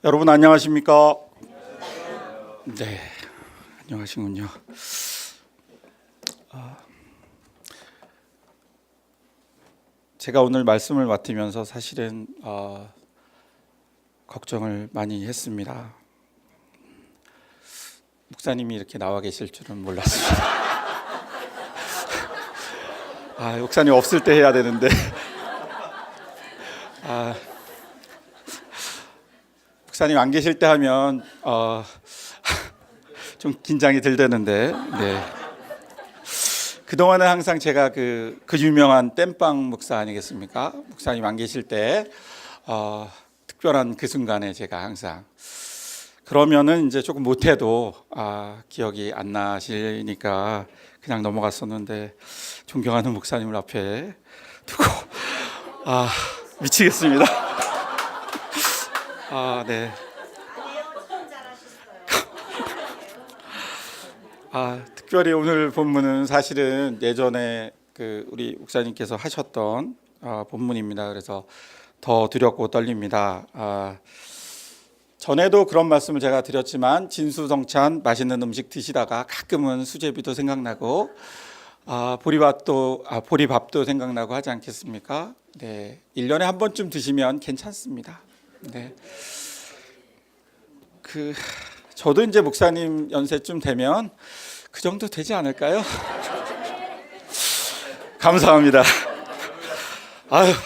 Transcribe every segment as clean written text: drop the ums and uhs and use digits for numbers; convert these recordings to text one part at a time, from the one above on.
여러분 안녕하십니까? 네, 안녕하시군요. 제가 오늘 말씀을 맡으면서 사실은 걱정을 많이 했습니다. 목사님이 이렇게 나와 계실 줄은 몰랐습니다. 목사님 없을 때 해야 되는데 목사님 안 계실 때 하면 좀 긴장이 들대는데, 네. 그동안은 항상 제가 그 유명한 땜빵 목사 아니겠습니까? 목사님 안 계실 때 특별한 그 순간에 제가 항상 그러면은 이제 조금 못해도 기억이 안 나시니까 그냥 넘어갔었는데, 존경하는 목사님을 앞에 두고 미치겠습니다. 네. 특별히 오늘 본문은 사실은 예전에 그 우리 목사님께서 하셨던 본문입니다. 그래서 더 두렵고 떨립니다. 전에도 그런 말씀을 제가 드렸지만 진수성찬 맛있는 음식 드시다가 가끔은 수제비도 생각나고 보리밥도 생각나고 하지 않겠습니까? 네, 1년에 한 번쯤 드시면 괜찮습니다. 네. 저도 이제 목사님 연세쯤 되면 그 정도 되지 않을까요? 감사합니다.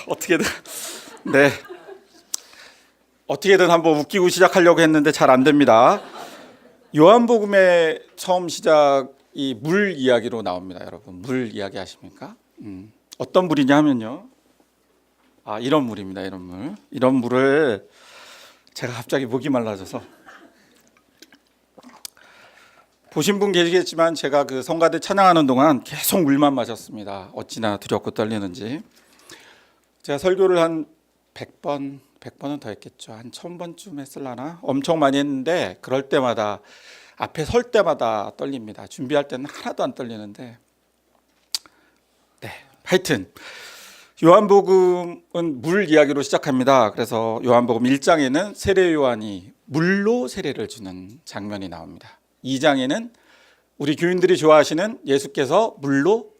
어떻게든 네, 어떻게든 한번 웃기고 시작하려고 했는데 잘 안 됩니다. 요한복음의 처음 시작이 물 이야기로 나옵니다. 여러분, 물 이야기 아십니까? 어떤 물이냐 하면요, 이런 물입니다. 이런 물을 제가 갑자기 목이 말라져서, 보신 분 계시겠지만 제가 그 성가대 찬양하는 동안 계속 물만 마셨습니다. 어찌나 두렵고 떨리는지. 제가 설교를 한 100번은 더 했겠죠. 한 1000번쯤 했을라나? 엄청 많이 했는데 그럴 때마다, 앞에 설 때마다 떨립니다. 준비할 때는 하나도 안 떨리는데, 네, 하여튼 요한복음은 물 이야기로 시작합니다. 그래서 요한복음 1장에는 세례 요한이 물로 세례를 주는 장면이 나옵니다. 2장에는 우리 교인들이 좋아하시는 예수께서 물로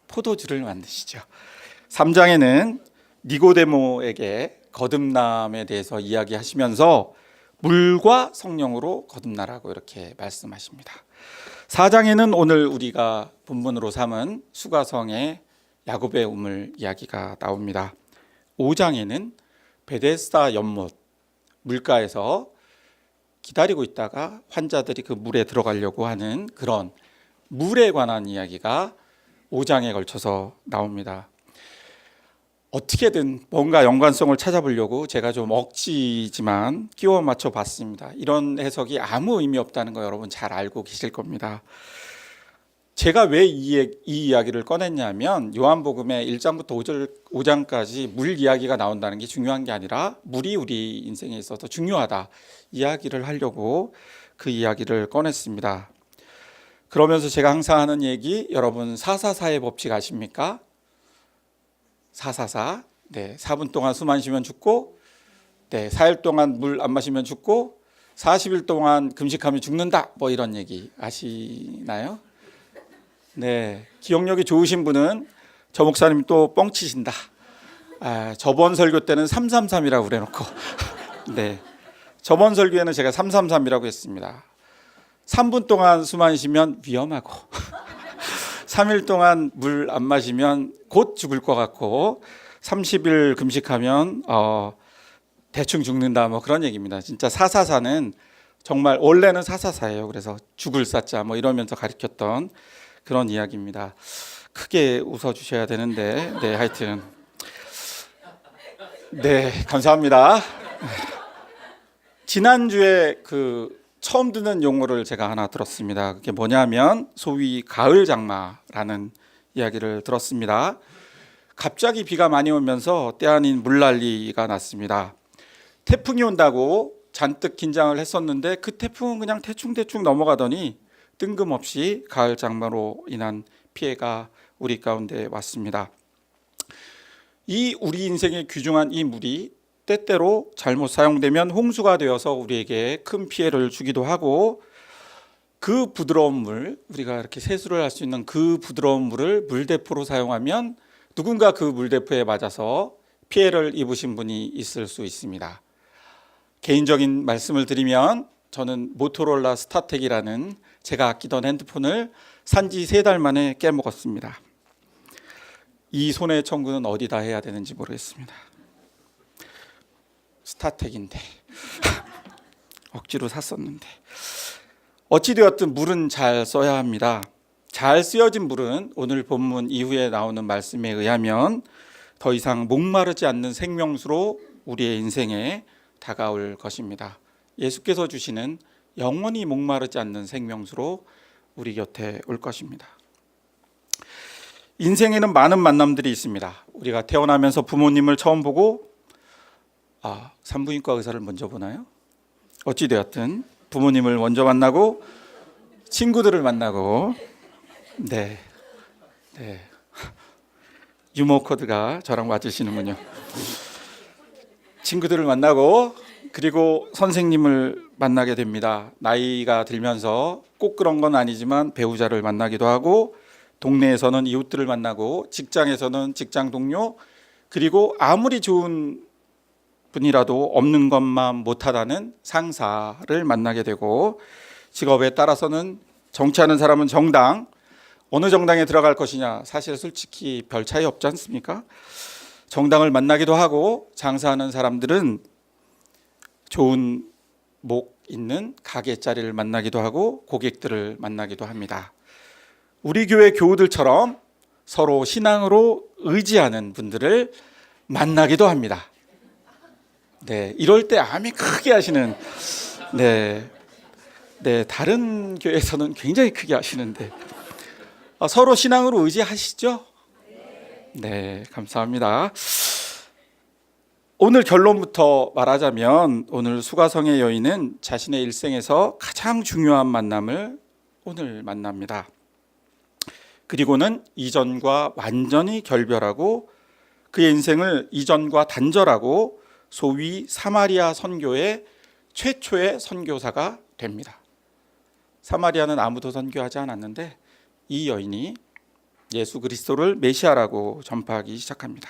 포도주를 만드시죠. 3장에는 니고데모에게 거듭남에 대해서 이야기하시면서 물과 성령으로 거듭나라고 이렇게 말씀하십니다. 4장에는 오늘 우리가 본문으로 삼은 수가성의 야곱의 우물 이야기가 나옵니다. 5장에는 베데스다 연못 물가에서 기다리고 있다가 환자들이 그 물에 들어가려고 하는 그런 물에 관한 이야기가 5장에 걸쳐서 나옵니다. 어떻게든 뭔가 연관성을 찾아보려고 제가 좀 억지지만 끼워 맞춰 봤습니다. 이런 해석이 아무 의미 없다는 거 여러분 잘 알고 계실 겁니다. 제가 왜 이 이야기를 꺼냈냐면, 요한복음의 1장부터 5장까지 물 이야기가 나온다는 게 중요한 게 아니라 물이 우리 인생에 있어서 중요하다 이야기를 하려고 그 이야기를 꺼냈습니다. 그러면서 제가 항상 하는 얘기, 여러분 444의 법칙 아십니까? 444. 네, 4분 동안 숨 안 쉬면 죽고, 네, 4일 동안 물 안 마시면 죽고, 40일 동안 금식하면 죽는다. 뭐 이런 얘기 아시나요? 네, 기억력이 좋으신 분은 저 목사님 또 뻥치신다. 저번 설교 때는 333이라고 그래놓고 네, 저번 설교에는 제가 333이라고 했습니다. 3분 동안 숨 안 쉬면 위험하고 3일 동안 물 안 마시면 곧 죽을 것 같고 30일 금식하면 대충 죽는다, 뭐 그런 얘기입니다. 진짜 444는 정말 원래는 444예요. 그래서 죽을 사자 뭐 이러면서 가르쳤던 그런 이야기입니다. 크게 웃어주셔야 되는데, 네, 하여튼 네, 감사합니다. 지난주에 그 처음 듣는 용어를 제가 하나 들었습니다. 그게 뭐냐면 소위 가을 장마라는 이야기를 들었습니다. 갑자기 비가 많이 오면서 때 아닌 물난리가 났습니다. 태풍이 온다고 잔뜩 긴장을 했었는데 그 태풍은 그냥 대충 넘어가더니 뜬금없이 가을 장마로 인한 피해가 우리 가운데 왔습니다. 이 우리 인생에 귀중한 이 물이 때때로 잘못 사용되면 홍수가 되어서 우리에게 큰 피해를 주기도 하고, 그 부드러운 물, 우리가 이렇게 세수를 할 수 있는 그 부드러운 물을 물대포로 사용하면 누군가 그 물대포에 맞아서 피해를 입으신 분이 있을 수 있습니다. 개인적인 말씀을 드리면 저는 모토로라 스타텍이라는 제가 아끼던 핸드폰을 산지 3달 만에 깨먹었습니다. 이 손해 청구는 어디다 해야 되는지 모르겠습니다. 스타텍인데 억지로 샀었는데. 어찌되었든 물은 잘 써야 합니다. 잘 쓰여진 물은 오늘 본문 이후에 나오는 말씀에 의하면 더 이상 목마르지 않는 생명수로 우리의 인생에 다가올 것입니다. 예수께서 주시는 영원히 목마르지 않는 생명수로 우리 곁에 올 것입니다. 인생에는 많은 만남들이 있습니다. 우리가 태어나면서 부모님을 처음 보고 산부인과 의사를 먼저 보나요? 어찌되었든 부모님을 먼저 만나고 친구들을 만나고, 네. 유머 코드가 저랑 맞으시는군요. 친구들을 만나고, 그리고 선생님을 만나게 됩니다. 나이가 들면서 꼭 그런 건 아니지만 배우자를 만나기도 하고, 동네에서는 이웃들을 만나고, 직장에서는 직장 동료, 그리고 아무리 좋은 분이라도 없는 것만 못하다는 상사를 만나게 되고, 직업에 따라서는 정치하는 사람은 정당, 어느 정당에 들어갈 것이냐, 사실 솔직히 별 차이 없지 않습니까? 정당을 만나기도 하고, 장사하는 사람들은 좋은 목 있는 가게 자리를 만나기도 하고, 고객들을 만나기도 합니다. 우리 교회 교우들처럼 서로 신앙으로 의지하는 분들을 만나기도 합니다. 네, 이럴 때 아멘 크게 하시는, 다른 교회에서는 굉장히 크게 하시는데, 서로 신앙으로 의지하시죠? 네, 감사합니다. 오늘 결론부터 말하자면, 오늘 수가성의 여인은 자신의 일생에서 가장 중요한 만남을 오늘 만납니다. 그리고는 이전과 완전히 결별하고 그의 인생을 이전과 단절하고 소위 사마리아 선교의 최초의 선교사가 됩니다. 사마리아는 아무도 선교하지 않았는데 이 여인이 예수 그리스도를 메시아라고 전파하기 시작합니다.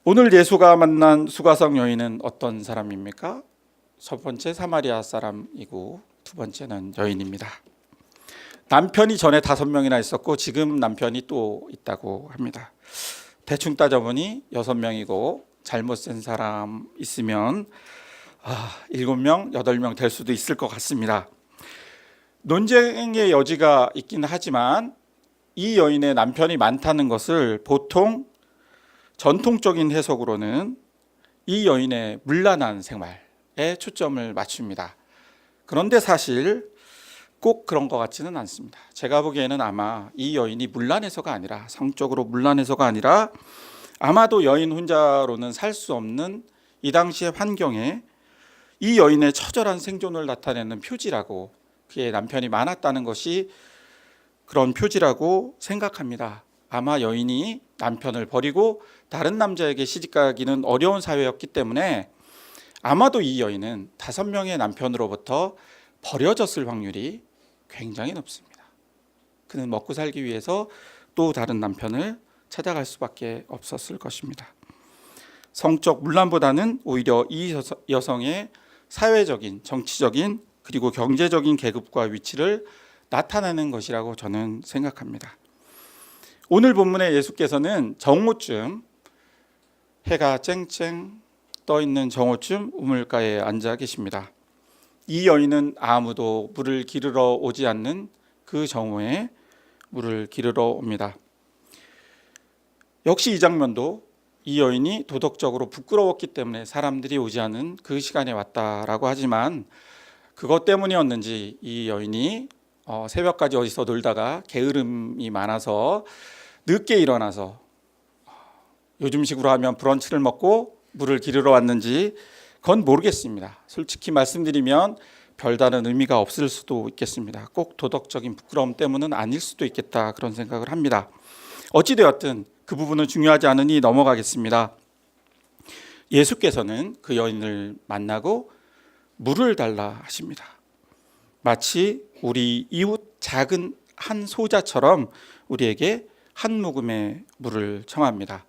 오늘 예수가 만난 수가성 여인은 어떤 사람입니까? 첫 번째 사마리아 사람이고 두 번째는 여인입니다. 남편이 전에 5명이나 있었고 지금 남편이 또 있다고 합니다. 대충 따져보니 6명이고 잘못 센 사람 있으면 7명, 8명 될 수도 있을 것 같습니다. 논쟁의 여지가 있긴 하지만 이 여인의 남편이 많다는 것을 보통 전통적인 해석으로는 이 여인의 문란한 생활에 초점을 맞춥니다. 그런데 사실 꼭 그런 것 같지는 않습니다. 제가 보기에는 아마 이 여인이 문란해서가 아니라, 성적으로 문란해서가 아니라 아마도 여인 혼자로는 살 수 없는 이 당시의 환경에 이 여인의 처절한 생존을 나타내는 표지라고, 그의 남편이 많았다는 것이 그런 표지라고 생각합니다. 아마 여인이 남편을 버리고 다른 남자에게 시집가기는 어려운 사회였기 때문에 아마도 이 여인은 5명의 남편으로부터 버려졌을 확률이 굉장히 높습니다. 그는 먹고 살기 위해서 또 다른 남편을 찾아갈 수밖에 없었을 것입니다. 성적 문란보다는 오히려 이 여성의 사회적인, 정치적인 그리고 경제적인 계급과 위치를 나타내는 것이라고 저는 생각합니다. 오늘 본문에 예수께서는 정오쯤, 해가 쨍쨍 떠 있는 정오쯤 우물가에 앉아 계십니다. 이 여인은 아무도 물을 기르러 오지 않는 그 정오에 물을 기르러 옵니다. 역시 이 장면도 이 여인이 도덕적으로 부끄러웠기 때문에 사람들이 오지 않은 그 시간에 왔다라고 하지만, 그것 때문이었는지 이 여인이 새벽까지 어디서 놀다가 게으름이 많아서 늦게 일어나서 요즘식으로 하면 브런치를 먹고 물을 기르러 왔는지 그건 모르겠습니다. 솔직히 말씀드리면 별다른 의미가 없을 수도 있겠습니다. 꼭 도덕적인 부끄러움 때문은 아닐 수도 있겠다, 그런 생각을 합니다. 어찌되었든 그 부분은 중요하지 않으니 넘어가겠습니다. 예수께서는 그 여인을 만나고 물을 달라 하십니다. 마치 우리 이웃 작은 한 소자처럼 우리에게 한 모금의 물을 청합니다.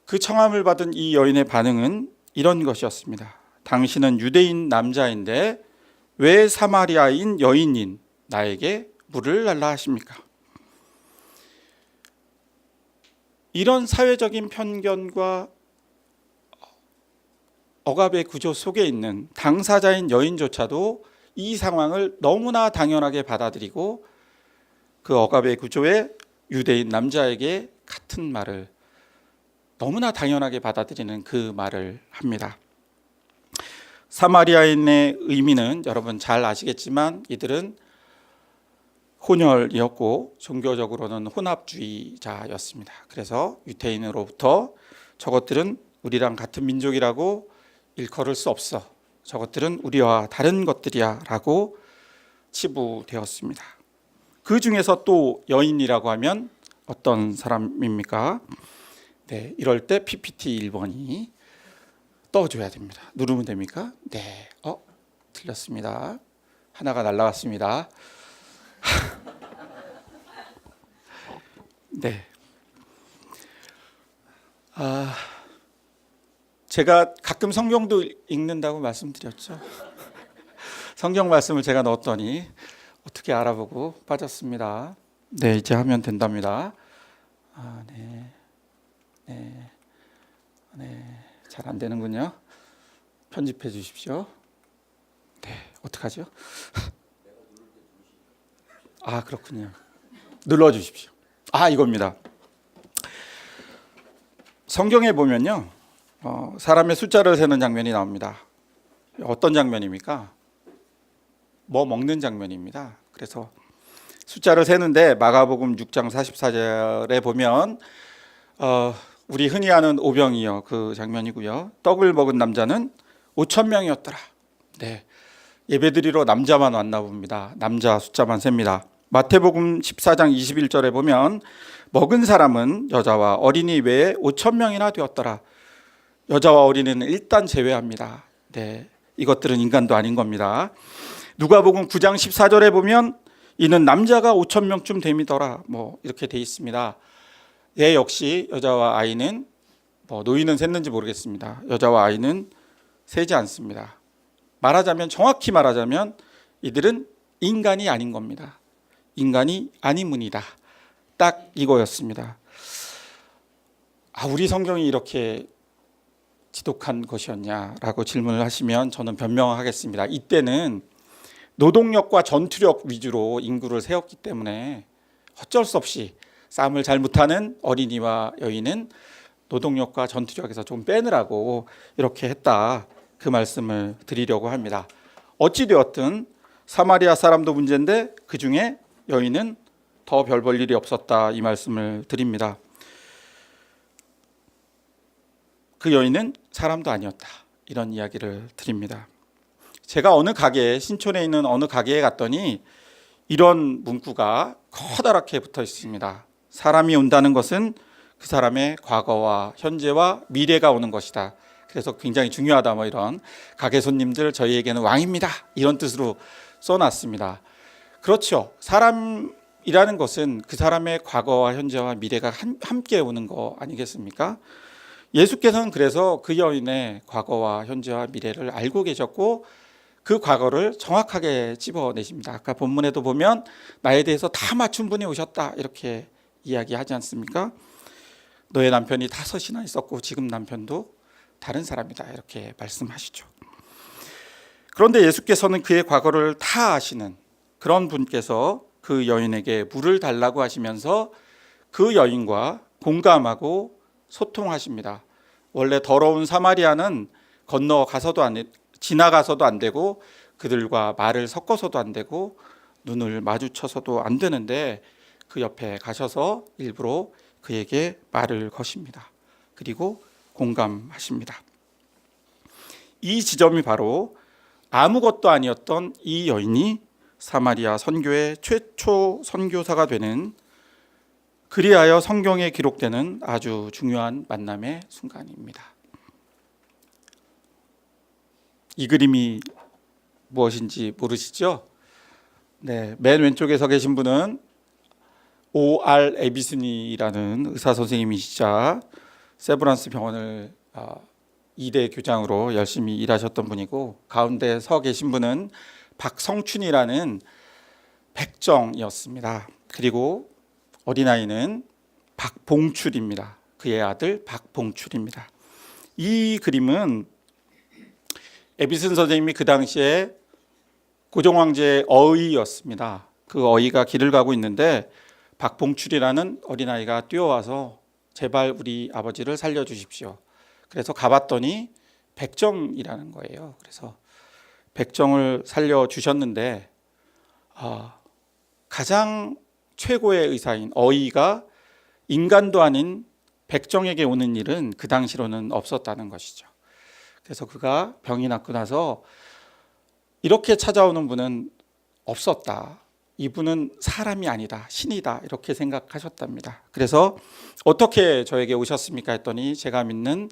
그 청함을 받은 이 여인의 반응은 이런 것이었습니다. 당신은 유대인 남자인데 왜 사마리아인 여인인 나에게 물을 달라 하십니까? 이런 사회적인 편견과 억압의 구조 속에 있는 당사자인 여인조차도 이 상황을 너무나 당연하게 받아들이고 그 억압의 구조에 유대인 남자에게 같은 말을 너무나 당연하게 받아들이는 그 말을 합니다. 사마리아인의 의미는 여러분 잘 아시겠지만 이들은 혼혈이었고 종교적으로는 혼합주의자였습니다. 그래서 유대인으로부터 저것들은 우리랑 같은 민족이라고 일컬을 수 없어. 저것들은 우리와 다른 것들이야 라고 치부되었습니다. 그 중에서 또 여인이라고 하면 어떤 사람입니까? 네, 이럴 때 PPT 1번이 떠줘야 됩니다. 누르면 됩니까? 네, 틀렸습니다. 하나가 날라갔습니다. 네. 제가 가끔 성경도 읽는다고 말씀드렸죠. 성경 말씀을 제가 넣었더니 어떻게 알아보고 빠졌습니다. 네, 이제 하면 된답니다. 잘 안 되는군요. 편집해 주십시오. 네, 어떡하죠? 그렇군요. 눌러 주십시오. 이겁니다. 성경에 보면요, 사람의 숫자를 세는 장면이 나옵니다. 어떤 장면입니까? 뭐 먹는 장면입니다. 그래서 숫자를 세는데 마가복음 6장 44절에 보면 우리 흔히 아는 오병이어 그 장면이고요. 떡을 먹은 남자는 5,000명이었더라. 네, 예배드리러 남자만 왔나 봅니다. 남자 숫자만 셉니다. 마태복음 14장 21절에 보면 먹은 사람은 여자와 어린이 외에 5,000명이나 되었더라. 여자와 어린이는 일단 제외합니다. 네, 이것들은 인간도 아닌 겁니다. 누가복음 9장 14절에 보면 이는 남자가 5,000명쯤 됨이더라. 이렇게 돼 있습니다. 예, 역시 여자와 아이는 노인은 셌는지 모르겠습니다. 여자와 아이는 세지 않습니다. 정확히 말하자면 이들은 인간이 아닌 겁니다. 인간이 아니문이다. 딱 이거였습니다. 우리 성경이 이렇게 지독한 것이었냐라고 질문을 하시면 저는 변명하겠습니다. 이때는 노동력과 전투력 위주로 인구를 세웠기 때문에 어쩔 수 없이 싸움을 잘 못하는 어린이와 여인은 노동력과 전투력에서 좀 빼느라고 이렇게 했다. 그 말씀을 드리려고 합니다. 어찌되었든 사마리아 사람도 문제인데 그중에 여인은 더 별 볼 일이 없었다. 이 말씀을 드립니다. 그 여인은 사람도 아니었다. 이런 이야기를 드립니다. 제가 신촌에 있는 어느 가게에 갔더니 이런 문구가 커다랗게 붙어 있습니다. 사람이 온다는 것은 그 사람의 과거와 현재와 미래가 오는 것이다. 그래서 굉장히 중요하다. 이런 가게 손님들 저희에게는 왕입니다. 이런 뜻으로 써놨습니다. 그렇죠. 사람이라는 것은 그 사람의 과거와 현재와 미래가 함께 오는 거 아니겠습니까? 예수께서는 그래서 그 여인의 과거와 현재와 미래를 알고 계셨고 그 과거를 정확하게 찝어내십니다. 아까 본문에도 보면 나에 대해서 다 맞춘 분이 오셨다 이렇게 이야기하지 않습니까? 너의 남편이 5이나 있었고 지금 남편도 다른 사람이다 이렇게 말씀하시죠. 그런데 예수께서는 그의 과거를 다 아시는 그런 분께서 그 여인에게 물을 달라고 하시면서 그 여인과 공감하고 소통하십니다. 원래 더러운 사마리아는 지나가서도 안 되고 그들과 말을 섞어서도 안 되고 눈을 마주쳐서도 안 되는데 그 옆에 가셔서 일부러 그에게 말을 거십니다. 그리고 공감하십니다. 이 지점이 바로 아무것도 아니었던 이 여인이 사마리아 선교의 최초 선교사가 되는, 그리하여 성경에 기록되는 아주 중요한 만남의 순간입니다. 이 그림이 무엇인지 모르시죠? 네, 맨 왼쪽에 서 계신 분은 O.R. 에비슨이라는 의사 선생님이시자 세브란스 병원을 2대 교장으로 열심히 일하셨던 분이고, 가운데 서 계신 분은 박성춘이라는 백정이었습니다. 그리고 어린아이는 박봉출입니다. 그의 아들 박봉출입니다. 이 그림은 에비슨 선생님이 그 당시에 고종황제의 어의였습니다. 그 어의가 길을 가고 있는데 박봉출이라는 어린아이가 뛰어와서 제발 우리 아버지를 살려주십시오. 그래서 가봤더니 백정이라는 거예요. 그래서 백정을 살려주셨는데 가장 최고의 의사인 어의가 인간도 아닌 백정에게 오는 일은 그 당시로는 없었다는 것이죠. 그래서 그가 병이 낫고 나서 이렇게 찾아오는 분은 없었다. 이분은 사람이 아니다, 신이다, 이렇게 생각하셨답니다. 그래서 어떻게 저에게 오셨습니까 했더니 제가 믿는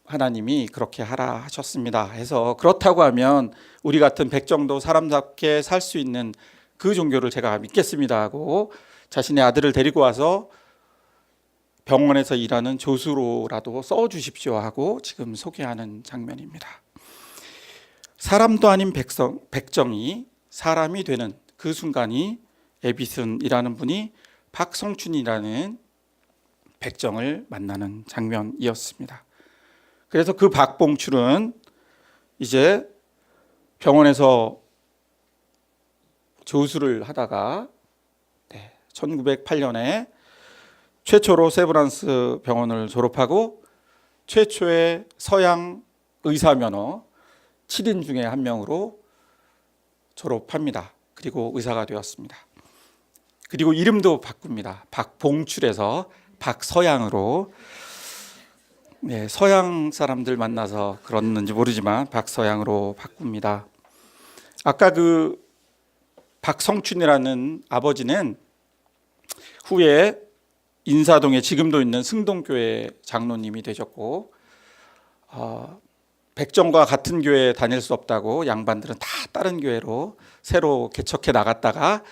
하나님이 그렇게 하라 하셨습니다 해서, 그렇다고 하면 우리 같은 백정도 사람답게 살 수 있는 그 종교를 제가 믿겠습니다 하고 자신의 아들을 데리고 와서 병원에서 일하는 조수로라도 써주십시오 하고 지금 소개하는 장면입니다. 사람도 아닌 백정이 사람이 되는 그 순간이 에비슨이라는 분이 박성춘이라는 백정을 만나는 장면이었습니다. 그래서 그 박봉출은 이제 병원에서 조수를 하다가 1908년에 최초로 세브란스 병원을 졸업하고 최초의 서양 의사 면허 7인 중에 한 명으로 졸업합니다. 그리고 의사가 되었습니다. 그리고 이름도 바꿉니다. 박봉출에서 박서양으로. 서양 사람들 만나서 그랬는지 모르지만 박서양으로 바꿉니다. 아까 그 박성춘이라는 아버지는 후에 인사동에 지금도 있는 승동교회 장로님이 되셨고, 백정과 같은 교회에 다닐 수 없다고 양반들은 다 다른 교회로 새로 개척해 나갔다가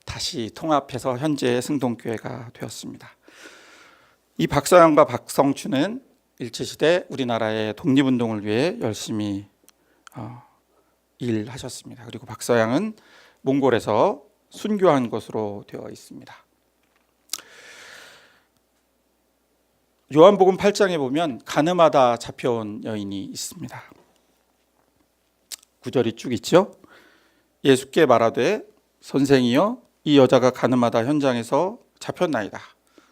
다시 통합해서 현재 승동교회가 되었습니다. 이 박서양과 박성춘은 일제시대 우리나라의 독립운동을 위해 열심히 일하셨습니다. 그리고 박서양은 몽골에서 순교한 것으로 되어 있습니다. 요한복음 8장에 보면 가늠하다 잡혀온 여인이 있습니다. 구절이 쭉 있죠. 예수께 말하되 선생이여 이 여자가 가늠하다 현장에서 잡혔나이다.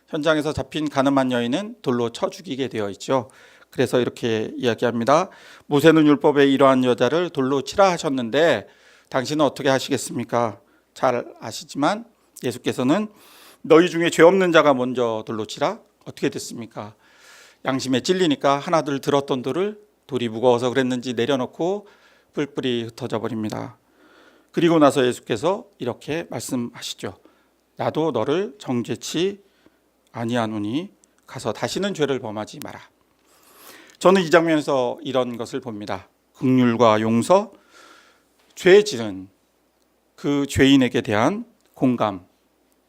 현장에서 잡힌 가늠한 여인은 돌로 쳐 죽이게 되어 있죠. 그래서 이렇게 이야기합니다. 모세는 율법에 이러한 여자를 돌로 치라 하셨는데 당신은 어떻게 하시겠습니까? 잘 아시지만 예수께서는 너희 중에 죄 없는 자가 먼저 돌로 치라. 어떻게 됐습니까? 양심에 찔리니까 하나둘 들었던 돌이 무거워서 그랬는지 내려놓고 뿔뿔이 흩어져 버립니다. 그리고 나서 예수께서 이렇게 말씀하시죠. 나도 너를 정죄치 아니하노니 가서 다시는 죄를 범하지 마라. 저는 이 장면에서 이런 것을 봅니다. 긍휼과 용서, 죄 지은 그 죄인에게 대한 공감,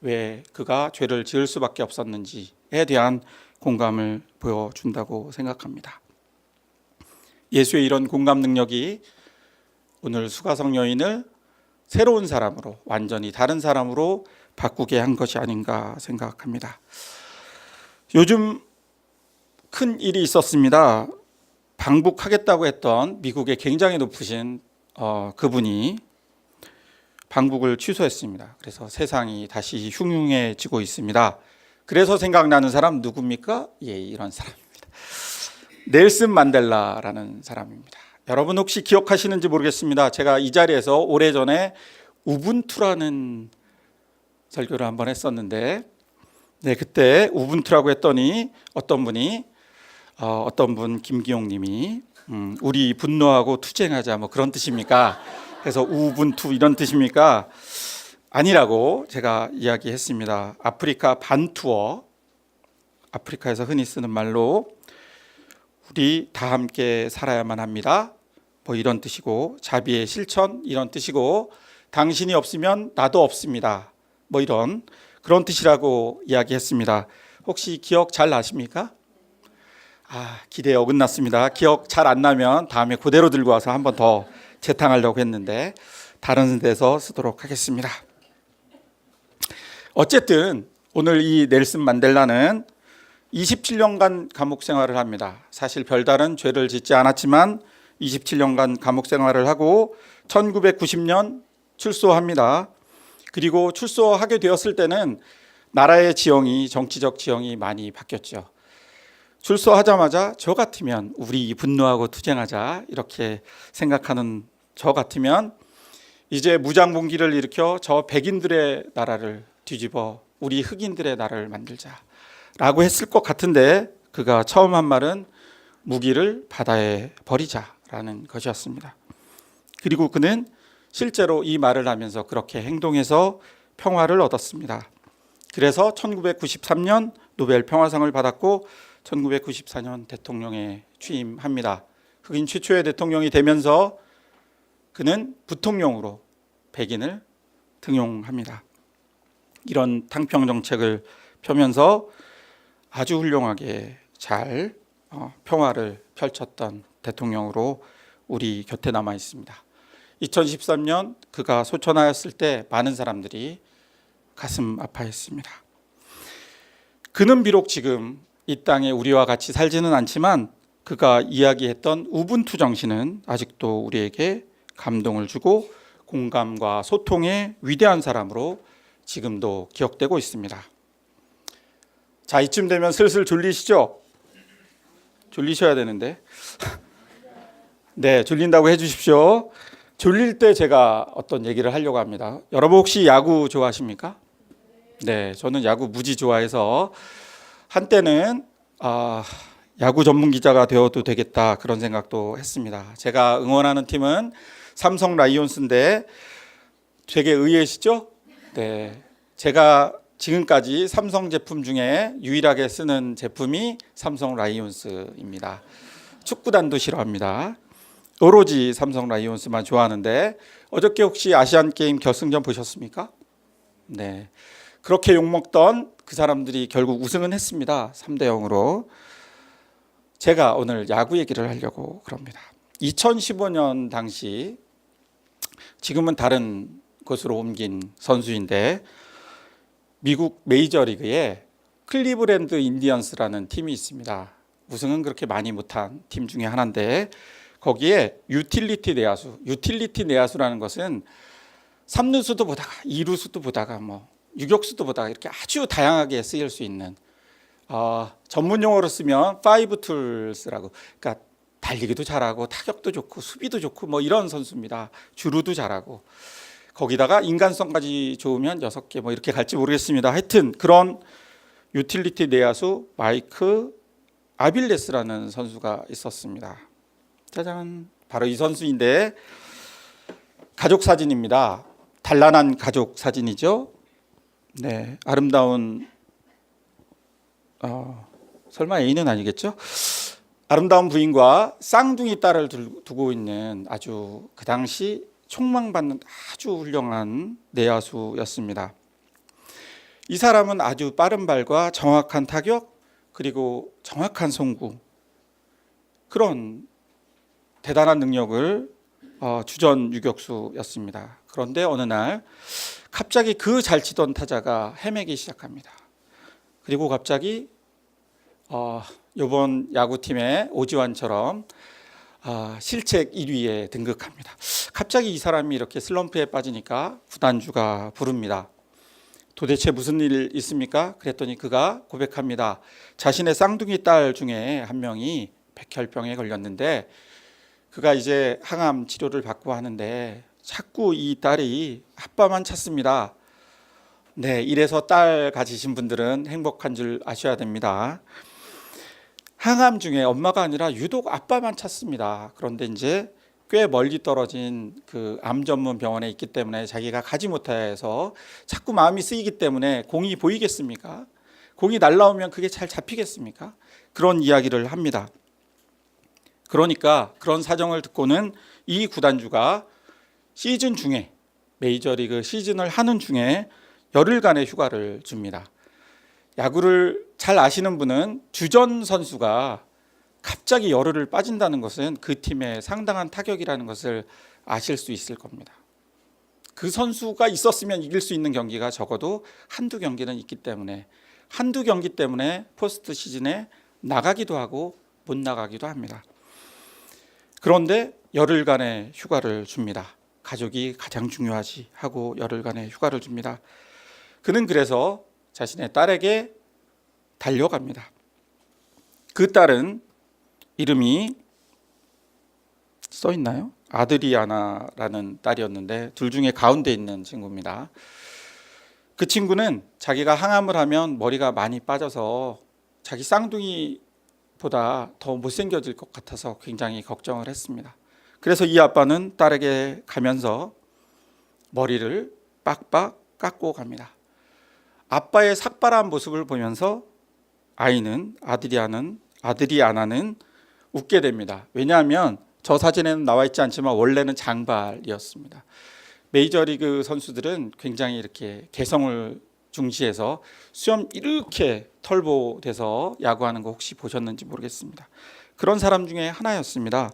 왜 그가 죄를 지을 수밖에 없었는지에 대한 공감을 보여준다고 생각합니다. 예수의 이런 공감 능력이 오늘 수가성 여인을 새로운 사람으로, 완전히 다른 사람으로 바꾸게 한 것이 아닌가 생각합니다. 요즘 큰 일이 있었습니다. 방북하겠다고 했던 미국의 굉장히 높으신 그분이 방북을 취소했습니다. 그래서 세상이 다시 흉흉해지고 있습니다. 그래서 생각나는 사람 누굽니까? 이런 사람입니다. 넬슨 만델라라는 사람입니다. 여러분 혹시 기억하시는지 모르겠습니다. 제가 이 자리에서 오래전에 우분투라는 설교를 한번 했었는데, 그때 우분투라고 했더니 어떤 분 김기용 님이 우리 분노하고 투쟁하자 뭐 그런 뜻입니까? 그래서 우분투 이런 뜻입니까? 아니라고 제가 이야기했습니다. 아프리카 반투어, 아프리카에서 흔히 쓰는 말로 우리 다 함께 살아야만 합니다. 뭐 이런 뜻이고, 자비의 실천 이런 뜻이고, 당신이 없으면 나도 없습니다. 뭐 이런 그런 뜻이라고 이야기했습니다. 혹시 기억 잘 나십니까? 기대에 어긋났습니다. 기억 잘 안 나면 다음에 그대로 들고 와서 한 번 더 재탕하려고 했는데 다른 데서 쓰도록 하겠습니다. 어쨌든 오늘 이 넬슨 만델라는 27년간 감옥 생활을 합니다. 사실 별다른 죄를 짓지 않았지만 27년간 감옥 생활을 하고 1990년 출소합니다. 그리고 출소하게 되었을 때는 나라의 지형이, 정치적 지형이 많이 바뀌었죠. 출소하자마자 저 같으면, 우리 분노하고 투쟁하자 이렇게 생각하는 저 같으면 이제 무장봉기를 일으켜 저 백인들의 나라를 뒤집어 우리 흑인들의 나라를 만들자 라고 했을 것 같은데, 그가 처음 한 말은 무기를 바다에 버리자라는 것이었습니다. 그리고 그는 실제로 이 말을 하면서 그렇게 행동해서 평화를 얻었습니다. 그래서 1993년 노벨 평화상을 받았고 1994년 대통령에 취임합니다. 흑인 최초의 대통령이 되면서 그는 부통령으로 백인을 등용합니다. 이런 탕평 정책을 펴면서 아주 훌륭하게 잘 평화를 펼쳤던 대통령으로 우리 곁에 남아 있습니다. 2013년 그가 소천하였을 때 많은 사람들이 가슴 아파했습니다. 그는 비록 지금 이 땅에 우리와 같이 살지는 않지만 그가 이야기했던 우분투 정신은 아직도 우리에게 감동을 주고 공감과 소통의 위대한 사람으로 지금도 기억되고 있습니다. 자, 이쯤 되면 슬슬 졸리시죠? 졸리셔야 되는데. 네, 졸린다고 해주십시오. 졸릴 때 제가 어떤 얘기를 하려고 합니다. 여러분 혹시 야구 좋아하십니까? 네, 저는 야구 무지 좋아해서 한때는 야구 전문 기자가 되어도 되겠다 그런 생각도 했습니다. 제가 응원하는 팀은 삼성 라이온스인데 되게 의외시죠? 네, 제가 지금까지 삼성 제품 중에 유일하게 쓰는 제품이 삼성 라이온스입니다. 축구단도 싫어합니다. 오로지 삼성 라이온스만 좋아하는데, 어저께 혹시 아시안 게임 결승전 보셨습니까? 네, 그렇게 욕먹던 그 사람들이 결국 우승은 했습니다. 3대0으로. 제가 오늘 야구 얘기를 하려고 그럽니다. 2015년 당시, 지금은 다른 곳으로 옮긴 선수인데 미국 메이저리그에 클리브랜드 인디언스라는 팀이 있습니다. 우승은 그렇게 많이 못한 팀 중에 하나인데, 거기에 유틸리티 내야수라는 것은 3루수도 보다가 2루수도 보다가 뭐 유격수도 보다가 이렇게 아주 다양하게 쓰일 수 있는, 전문 용어로 쓰면 파이브 툴스라고, 그러니까 달리기도 잘하고 타격도 좋고 수비도 좋고 뭐 이런 선수입니다. 주루도 잘하고 거기다가 인간성까지 좋으면 6개 뭐 이렇게 갈지 모르겠습니다. 하여튼 그런 유틸리티 내야수 마이크 아빌레스라는 선수가 있었습니다. 짜잔, 바로 이 선수인데 가족 사진입니다. 단란한 가족 사진이죠. 네, 아름다운 설마 애인은 아니겠죠? 아름다운 부인과 쌍둥이 딸을 두고 있는 아주 그 당시 촉망받는 아주 훌륭한 내야수였습니다. 이 사람은 아주 빠른 발과 정확한 타격 그리고 정확한 송구, 그런 대단한 능력을 주전 유격수였습니다. 그런데 어느 날 갑자기 그 잘 치던 타자가 헤매기 시작합니다. 그리고 갑자기 이번 야구팀의 오지환처럼 실책 1위에 등극합니다. 갑자기 이 사람이 이렇게 슬럼프에 빠지니까 구단주가 부릅니다. 도대체 무슨 일 있습니까? 그랬더니 그가 고백합니다. 자신의 쌍둥이 딸 중에 한 명이 백혈병에 걸렸는데 그가 이제 항암 치료를 받고 하는데 자꾸 이 딸이 아빠만 찾습니다. 네, 이래서 딸 가지신 분들은 행복한 줄 아셔야 됩니다. 항암 중에 엄마가 아니라 유독 아빠만 찾습니다. 그런데 이제 꽤 멀리 떨어진 그 암 전문 병원에 있기 때문에 자기가 가지 못해서 자꾸 마음이 쓰이기 때문에 공이 보이겠습니까? 공이 날라오면 그게 잘 잡히겠습니까? 그런 이야기를 합니다. 그러니까 그런 사정을 듣고는 이 구단주가 시즌 중에 메이저리그 시즌을 하는 중에 열흘간의 휴가를 줍니다. 야구를 잘 아시는 분은 주전 선수가 갑자기 열흘을 빠진다는 것은 그 팀에 상당한 타격이라는 것을 아실 수 있을 겁니다. 그 선수가 있었으면 이길 수 있는 경기가 적어도 한두 경기는 있기 때문에 한두 경기 때문에 포스트 시즌에 나가기도 하고 못 나가기도 합니다. 그런데 열흘간의 휴가를 줍니다. 가족이 가장 중요하지 하고 열흘간의 휴가를 줍니다. 그는 그래서 자신의 딸에게 달려갑니다. 그 딸은 이름이 써 있나요? 아드리아나라는 딸이었는데 둘 중에 가운데 있는 친구입니다. 그 친구는 자기가 항암을 하면 머리가 많이 빠져서 자기 쌍둥이보다 더 못생겨질 것 같아서 굉장히 걱정을 했습니다. 그래서 이 아빠는 딸에게 가면서 머리를 빡빡 깎고 갑니다. 아빠의 삭발한 모습을 보면서 아드리아나는 웃게 됩니다. 왜냐하면 저 사진에는 나와 있지 않지만 원래는 장발이었습니다. 메이저리그 선수들은 굉장히 이렇게 개성을 중시해서 수염 이렇게 털보돼서 야구하는 거 혹시 보셨는지 모르겠습니다. 그런 사람 중에 하나였습니다.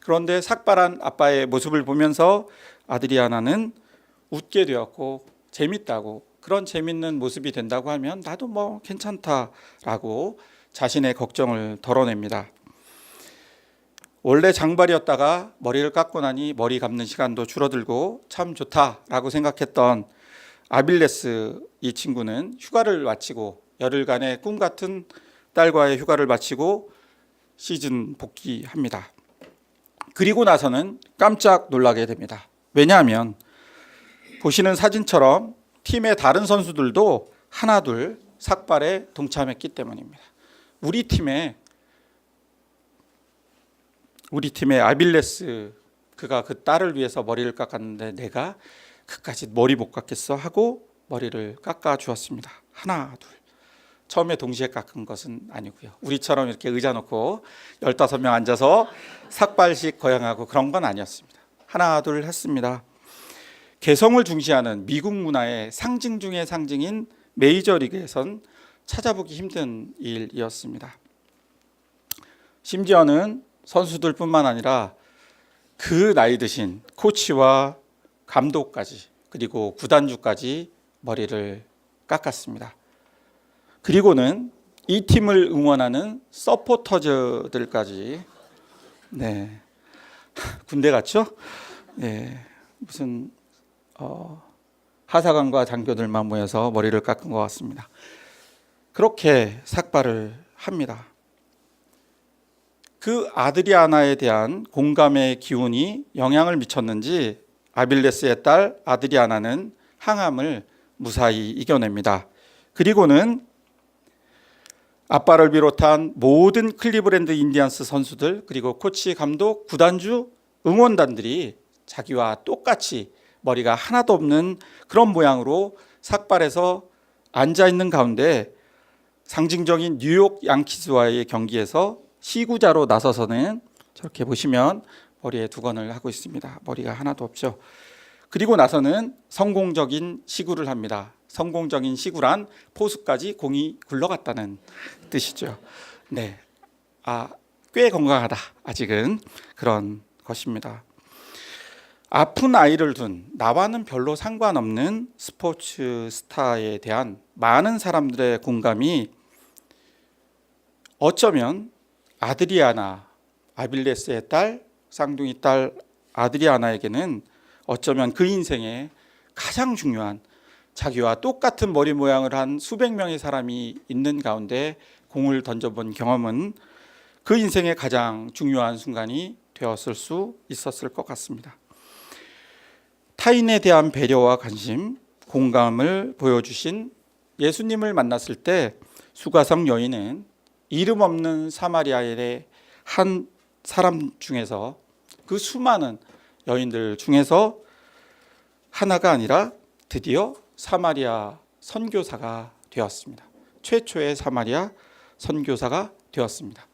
그런데 삭발한 아빠의 모습을 보면서 아드리아나는 웃게 되었고 재밌다고, 그런 재밌는 모습이 된다고 하면 나도 뭐 괜찮다라고 자신의 걱정을 덜어냅니다. 원래 장발이었다가 머리를 깎고 나니 머리 감는 시간도 줄어들고 참 좋다라고 생각했던 아빌레스 이 친구는 휴가를 마치고 열흘간의 꿈 같은 딸과의 휴가를 마치고 시즌 복귀합니다. 그리고 나서는 깜짝 놀라게 됩니다. 왜냐하면 보시는 사진처럼 팀의 다른 선수들도 하나둘 삭발에 동참했기 때문입니다. 우리 팀의 아빌레스, 그가 그 딸을 위해서 머리를 깎았는데 내가 그까지 머리 못 깎겠어 하고 머리를 깎아 주었습니다. 하나 둘. 처음에 동시에 깎은 것은 아니고요. 우리처럼 이렇게 의자 놓고 15명 앉아서 삭발식 거양하고 그런 건 아니었습니다. 하나 둘 했습니다. 개성을 중시하는 미국 문화의 상징 중의 상징인 메이저리그에선 찾아보기 힘든 일이었습니다. 심지어는 선수들뿐만 아니라 그 나이 드신 코치와 감독까지 그리고 구단주까지 머리를 깎았습니다. 그리고는 이 팀을 응원하는 서포터즈들까지, 네, 군대 같죠? 네, 무슨 하사관과 장교들만 모여서 머리를 깎은 것 같습니다. 그렇게 삭발을 합니다. 그 아드리아나에 대한 공감의 기운이 영향을 미쳤는지 아빌레스의 딸 아드리아나는 항암을 무사히 이겨냅니다. 그리고는 아빠를 비롯한 모든 클리브랜드 인디언스 선수들, 그리고 코치, 감독, 구단주, 응원단들이 자기와 똑같이 머리가 하나도 없는 그런 모양으로 삭발해서 앉아있는 가운데 상징적인 뉴욕 양키즈와의 경기에서 시구자로 나서서는 저렇게 보시면 머리에 두건을 하고 있습니다. 머리가 하나도 없죠. 그리고 나서는 성공적인 시구를 합니다. 성공적인 시구란 포수까지 공이 굴러갔다는 뜻이죠. 네, 꽤 건강하다 아직은, 그런 것입니다. 아픈 아이를 둔 나와는 별로 상관없는 스포츠 스타에 대한 많은 사람들의 공감이 어쩌면 아빌레스의 딸, 쌍둥이 딸 아드리아나에게는 어쩌면 그 인생에 가장 중요한, 자기와 똑같은 머리 모양을 한 수백 명의 사람이 있는 가운데 공을 던져본 경험은 그 인생의 가장 중요한 순간이 되었을 수 있었을 것 같습니다. 타인에 대한 배려와 관심, 공감을 보여주신 예수님을 만났을 때 수가성 여인은 이름 없는 사마리아의 한 사람 중에서, 그 수많은 여인들 중에서 하나가 아니라 드디어 사마리아 선교사가 되었습니다. 최초의 사마리아 선교사가 되었습니다.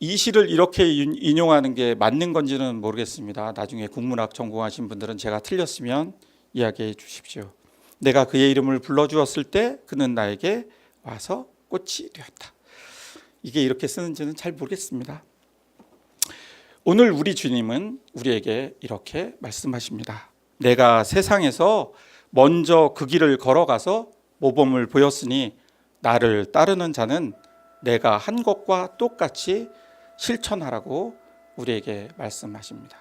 이 시를 이렇게 인용하는 게 맞는 건지는 모르겠습니다. 나중에 국문학 전공하신 분들은 제가 틀렸으면 이야기해 주십시오. 내가 그의 이름을 불러주었을 때 그는 나에게 와서 꽃이 되었다. 이게 이렇게 쓰는지는 잘 모르겠습니다. 오늘 우리 주님은 우리에게 이렇게 말씀하십니다. 내가 세상에서 먼저 그 길을 걸어가서 모범을 보였으니 나를 따르는 자는 내가 한 것과 똑같이 실천하라고 우리에게 말씀하십니다.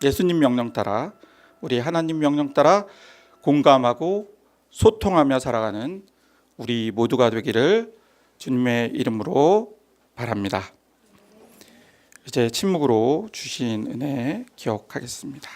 예수님 명령 따라, 우리 하나님 명령 따라 공감하고 소통하며 살아가는 우리 모두가 되기를 주님의 이름으로 바랍니다. 이제 침묵으로 주신 은혜 기억하겠습니다.